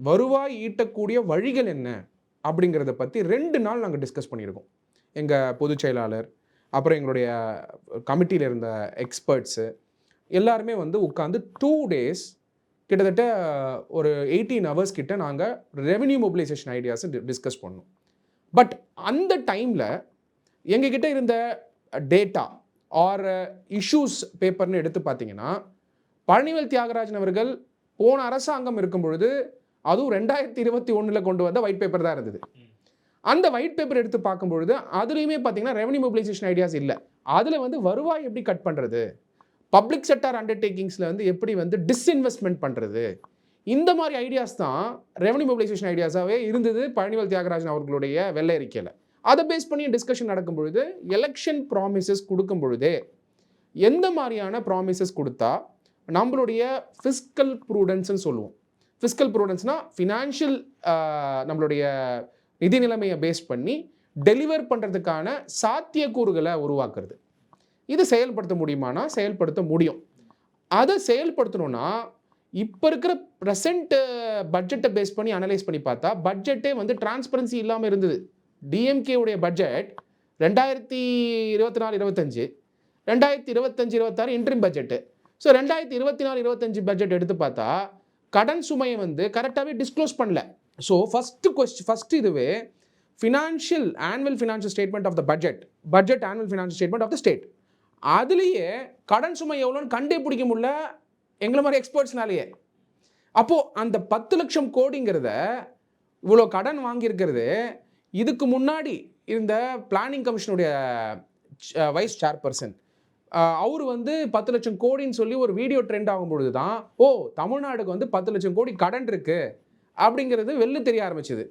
வருவாய் ஈட்டக்கூடிய வழிகள் என்ன அப்படிங்கிறத பற்றி 2 நாள் நாங்கள் டிஸ்கஸ் பண்ணியிருக்கோம். எங்கள் பொதுச் செயலாளர், அப்புறம் எங்களுடைய கமிட்டியில் இருந்த எக்ஸ்பர்ட்ஸு எல்லாருமே வந்து உட்காந்து 2 டேஸ் கிட்டத்தட்ட ஒரு 18 ஹவர்ஸ் கிட்ட நாங்கள் ரெவென்யூ மொபிலைசேஷன் ஐடியாஸை டிஸ்கஸ் பண்ணோம். பட் அந்த டைமில் எங்ககிட்ட இருந்த டேட்டா ஆர் இஷ்யூஸ் பேப்பர்னு எடுத்து பார்த்தீங்கன்னா, பழனிவேல் தியாகராஜன் அவர்கள் போன அரசாங்கம் இருக்கும் பொழுது அதுவும் 2021 கொண்டு வந்த ஒயிட் பேப்பர் தான் இருந்தது. அந்த ஒயிட் பேப்பர் எடுத்து பார்க்கும்பொழுது அதுலேயுமே பார்த்தீங்கன்னா ரெவென்யூ மொபிலைசேஷன் ஐடியாஸ் இல்லை. அதில் வந்து வருவாய் எப்படி கட் பண்ணுறது, பப்ளிக் செக்டார் அண்டர்டேக்கிங்ஸில் வந்து எப்படி வந்து டிஸ்இன்வெஸ்ட்மெண்ட் பண்ணுறது, இந்த மாதிரி ஐடியாஸ் தான் ரெவென்யூ மொபிலைசேஷன் ஐடியாஸாகவே இருந்தது பழனிவேல் தியாகராஜன் அவர்களுடைய வெள்ளை அறிக்கையில். அதை பேஸ் பண்ணி டிஸ்கஷன் நடக்கும் பொழுது எலெக்ஷன் ப்ராமிசஸ் கொடுக்கும் பொழுதே எந்த மாதிரியான ப்ராமிசஸ் கொடுத்தா நம்மளுடைய ஃபிஸ்கல் ப்ரூடன்ஸ்ன்னு சொல்லுவோம். ஃபிஸ்கல் ப்ரூடன்ஸ்னால் ஃபினான்ஷியல் நம்மளுடைய நிதி நிலைமையை பேஸ் பண்ணி டெலிவர் பண்ணுறதுக்கான சாத்தியக்கூறுகளை உருவாக்குறது. இது செயல்படுத்த முடியுமானா செயல்படுத்த முடியும். அதை செயல்படுத்தணும்னா இப்போ இருக்கிற ப்ரெசென்ட் பட்ஜெட்டை பேஸ் பண்ணி அனலைஸ் பண்ணி பார்த்தா பட்ஜெட்டே வந்து டிரான்ஸ்பரன்சி இல்லாமல் இருந்தது. டிஎம்கேவுடைய budget 2024-25, 2025-26 interim budget. So 2024-25 budget எடுத்து பார்த்தா கடன் சுமையை வந்து கரெக்டாகவே டிஸ்க்ளோஸ் பண்ணல. ஸோ ஃபஸ்ட்டு இதுவே annual financial statement of the budget annual financial statement of the state, அதுலேயே கடன் சுமை எவ்வளோன்னு கண்டே பிடிக்க முடியல எங்களை மாதிரி எக்ஸ்பர்ட்ஸ்னாலேயே. அப்போது அந்த 10 லட்சம் கோடிங்கிறத இவ்வளோ கடன் வாங்கியிருக்கிறது இதுக்கு முன்னாடி இருந்த பிளானிங் கமிஷனுடைய வைஸ் சேர்பர்சன் அவர் வந்து 10 லட்சம் கோடின்னு சொல்லி ஒரு வீடியோ ட்ரெண்ட் ஆகும் பொழுது தான் தமிழ்நாடுக்கு வந்து 10 லட்சம் கோடி கடன் இருக்குது அப்படிங்கிறது வெளில தெரிய ஆரம்பிச்சது.